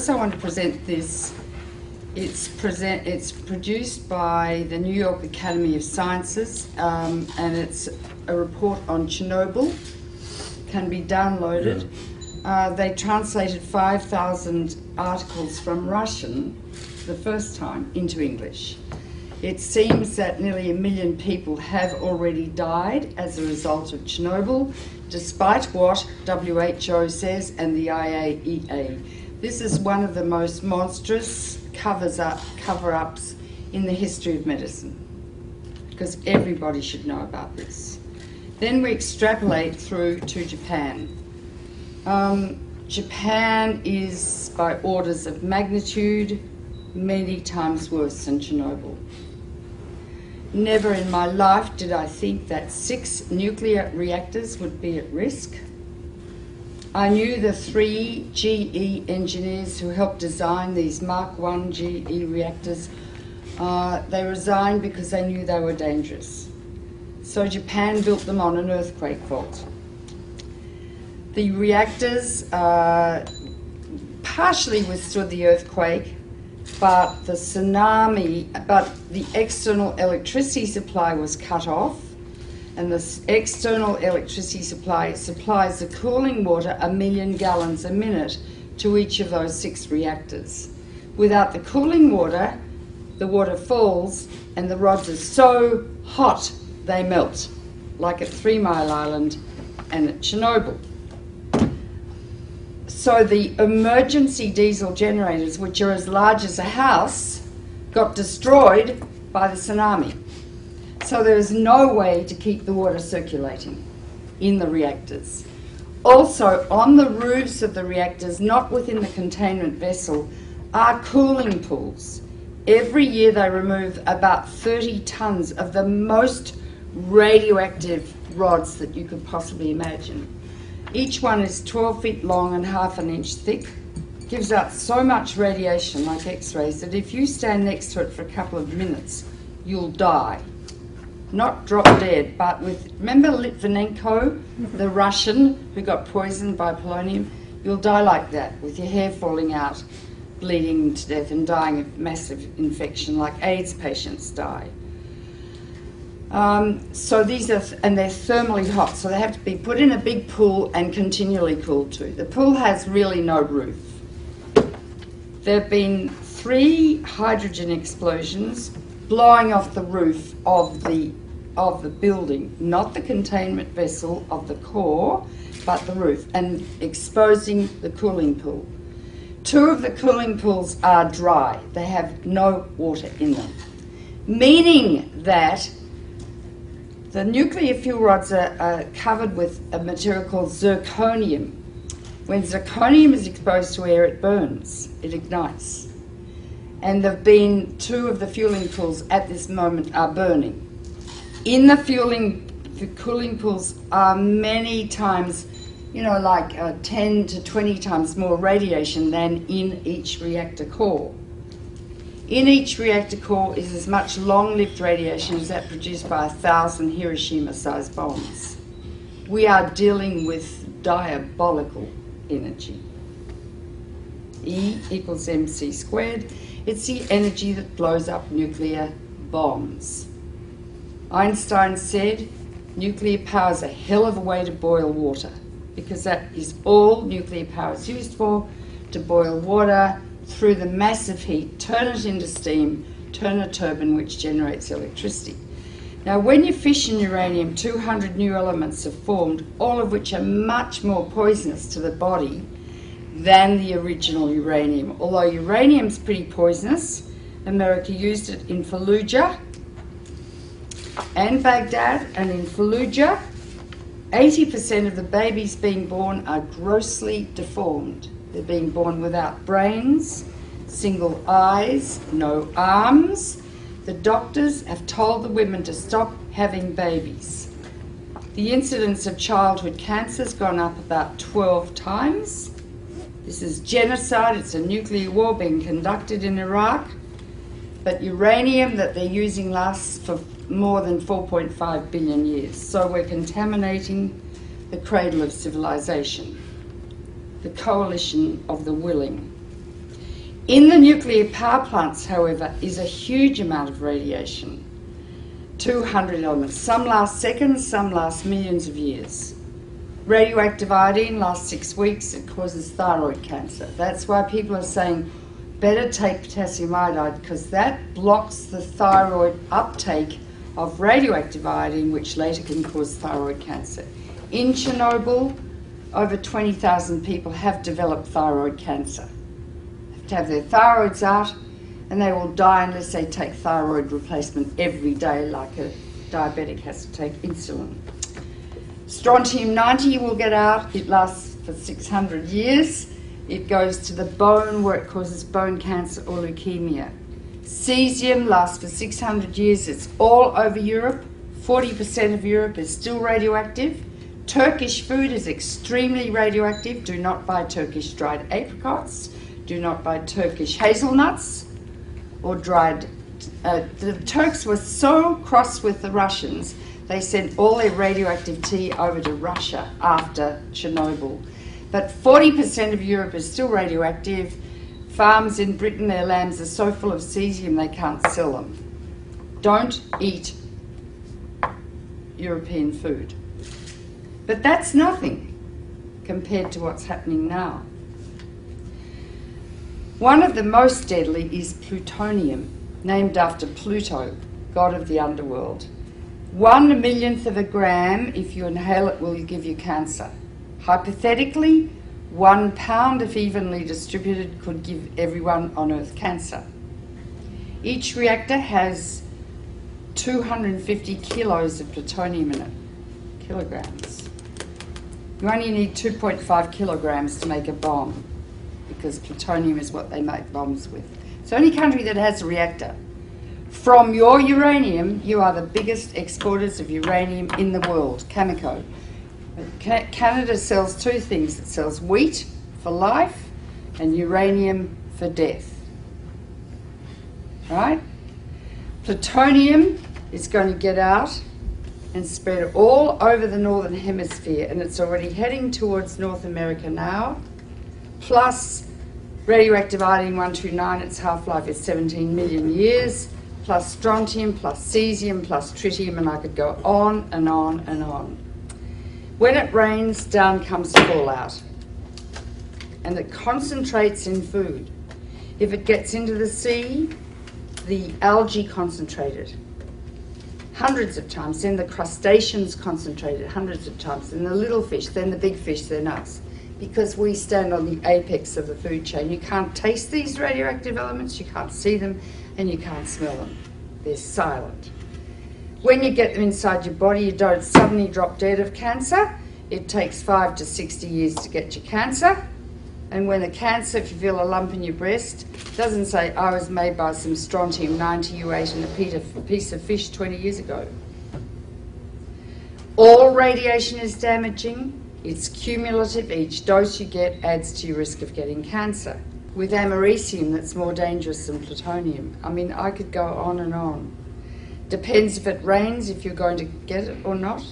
first I want to present this. It's produced by the New York Academy of Sciences, and it's a report on Chernobyl. Can be downloaded. Yeah. They translated 5,000 articles from Russian the first time into English. It seems that nearly 1 million people have already died as a result of Chernobyl, despite what WHO says and the IAEA. This is one of the most monstrous cover-ups in the history of medicine, because everybody should know about this. Then we extrapolate through to Japan. Japan is, by orders of magnitude, many times worse than Chernobyl. Never in my life did I think that 6 nuclear reactors would be at risk. I knew the 3 GE engineers who helped design these Mark I GE reactors. They resigned because they knew they were dangerous. So Japan built them on an earthquake fault. The reactors partially withstood the earthquake, but the external electricity supply was cut off, and the external electricity supply supplies the cooling water 1 million gallons a minute to each of those 6 reactors. Without the cooling water, the water falls and the rods are so hot they melt, like at 3 Mile Island and at Chernobyl. So the emergency diesel generators, which are as large as a house, got destroyed by the tsunami. So there is no way to keep the water circulating in the reactors. Also, on the roofs of the reactors, not within the containment vessel, are cooling pools. Every year they remove about 30 tons of the most radioactive rods that you could possibly imagine. Each one is 12 feet long and ½ an inch thick. Gives out so much radiation, like X-rays, that if you stand next to it for a couple of minutes, you'll die. Not drop dead, but remember Litvinenko, the Russian who got poisoned by polonium? You'll die like that, with your hair falling out, bleeding to death and dying of massive infection, like AIDS patients die. So these are, and they're thermally hot, so they have to be put in a big pool and continually cooled too. The pool has really no roof. There have been 3 hydrogen explosions blowing off the roof of the building, not the containment vessel of the core, but the roof, and exposing the cooling pool. 2 of the cooling pools are dry. They have no water in them, meaning that the nuclear fuel rods are covered with a material called zirconium. When zirconium is exposed to air, it burns, it ignites. And there have been 2 of the fueling pools at this moment are burning. In the cooling pools are many times, like 10 to 20 times more radiation than in each reactor core. In each reactor core is as much long-lived radiation as that produced by 1,000 Hiroshima-sized bombs. We are dealing with diabolical energy. E equals mc squared. It's the energy that blows up nuclear bombs. Einstein said nuclear power is a hell of a way to boil water, because that is all nuclear power is used for, to boil water through the massive heat, turn it into steam, turn a turbine which generates electricity. Now when you fission uranium, 200 new elements are formed, all of which are much more poisonous to the body than the original uranium. Although uranium's pretty poisonous, America used it in Fallujah and Baghdad, and in Fallujah 80% of the babies being born are grossly deformed. They're being born without brains, single eyes, no arms. The doctors have told the women to stop having babies. The incidence of childhood cancer has gone up about 12 times. This is genocide. It's a nuclear war being conducted in Iraq. But uranium that they're using lasts for more than 4.5 billion years. So we're contaminating the cradle of civilization, the coalition of the willing. In the nuclear power plants, however, is a huge amount of radiation. 200 elements. Some last seconds, some last millions of years. Radioactive iodine lasts 6 weeks. It causes thyroid cancer. That's why people are saying better take potassium iodide, because that blocks the thyroid uptake of radioactive iodine, which later can cause thyroid cancer. In Chernobyl, over 20,000 people have developed thyroid cancer. They have to have their thyroids out, and they will die unless they take thyroid replacement every day, like a diabetic has to take insulin. Strontium-90 will get out. It lasts for 600 years. It goes to the bone, where it causes bone cancer or leukemia. Cesium lasts for 600 years. It's all over Europe. 40% of Europe is still radioactive. Turkish food is extremely radioactive. Do not buy Turkish dried apricots. Do not buy Turkish hazelnuts or dried... the Turks were so cross with the Russians, they sent all their radioactive tea over to Russia after Chernobyl. But 40% of Europe is still radioactive. Farms in Britain, their lambs are so full of cesium they can't sell them. Don't eat European food. But that's nothing compared to what's happening now. One of the most deadly is plutonium, named after Pluto, god of the underworld. 1/1,000,000th of a gram, if you inhale it, will give you cancer. Hypothetically, 1 pound, if evenly distributed, could give everyone on Earth cancer. Each reactor has 250 kilos of plutonium in it, kilograms. You only need 2.5 kilograms to make a bomb, because plutonium is what they make bombs with. It's the only country that has a reactor. From your uranium, you are the biggest exporters of uranium in the world, Cameco. Canada sells two things. It sells wheat for life and uranium for death. Right? Plutonium is going to get out and spread all over the northern hemisphere, and it's already heading towards North America now. Plus radioactive iodine-129, its half-life is 17 million years, plus strontium, plus cesium, plus tritium, and I could go on and on and on. When it rains, down comes fallout, and it concentrates in food. If it gets into the sea, the algae concentrated hundreds of times, then the crustaceans concentrated hundreds of times, then the little fish, then the big fish, then us. Because we stand on the apex of the food chain. You can't taste these radioactive elements, you can't see them, and you can't smell them. They're silent. When you get them inside your body, you don't suddenly drop dead of cancer. It takes 5 to 60 years to get your cancer. And when the cancer, if you feel a lump in your breast, doesn't say, I was made by some strontium-90 you ate in a piece of fish 20 years ago. All radiation is damaging. It's cumulative. Each dose you get adds to your risk of getting cancer. With americium, that's more dangerous than plutonium. I mean, I could go on and on. Depends if it rains, if you're going to get it or not.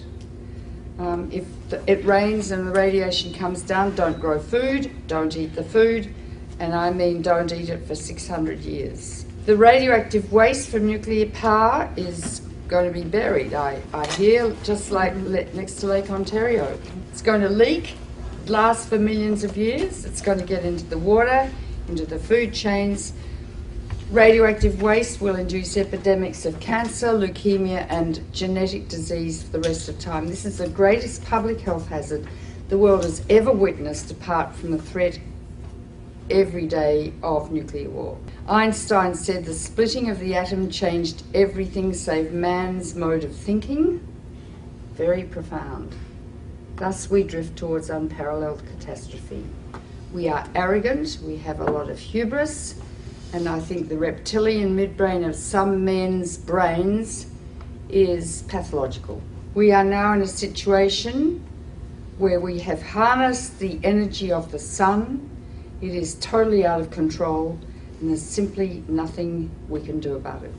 If it rains and the radiation comes down, don't grow food, don't eat the food, and I mean don't eat it for 600 years. The radioactive waste from nuclear power is going to be buried, I hear, just like next to Lake Ontario. It's going to leak, last for millions of years. It's going to get into the water, into the food chains. Radioactive waste will induce epidemics of cancer, leukemia, and genetic disease for the rest of time. This is the greatest public health hazard the world has ever witnessed, apart from the threat every day of nuclear war. Einstein said the splitting of the atom changed everything save man's mode of thinking. Very profound. Thus we drift towards unparalleled catastrophe. We are arrogant, we have a lot of hubris, and I think the reptilian midbrain of some men's brains is pathological. We are now in a situation where we have harnessed the energy of the sun. It is totally out of control, and there's simply nothing we can do about it.